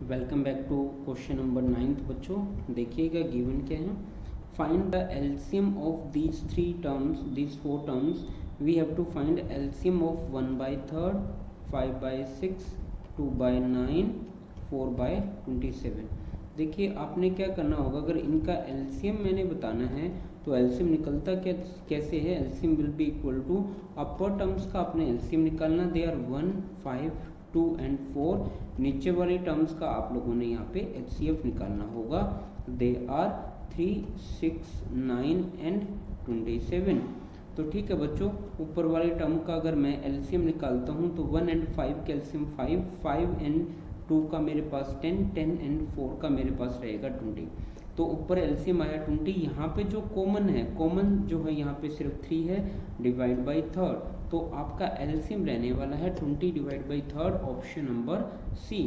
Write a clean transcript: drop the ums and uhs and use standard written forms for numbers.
Welcome back to question number 9 बच्चों। देखिएगा given क्या है। Find the LCM of these three terms, these four terms. We have to find LCM of 1/3, 5/6, 2/9, 4/27। देखिए आपने क्या करना होगा, अगर इनका एलसीएम मैंने बताना है तो एलसीएम निकलता कैसे है। LCM will be equal to upper terms का आपने एलसीएम निकालना, दे आर 1, 5, 2 एंड 4। नीचे वाले टर्म्स का आप लोगों ने यहाँ पे HCF निकालना होगा, दे आर 3, 6, 9 एंड 27। तो ठीक है बच्चों, ऊपर वाले टर्म का अगर मैं एलसीएम निकालता हूँ तो 1 एंड 5 का एलसीएम 5, 5 एंड 2 का मेरे पास 10, 10 एंड 4 का मेरे पास रहेगा 20। तो ऊपर एलसीएम आया 20। यहाँ पे जो कॉमन है, कॉमन जो है यहाँ पे सिर्फ 3 है, डिवाइड बाई थर्ड। तो आपका एलसीएम रहने वाला है 20 divide by third, option number C.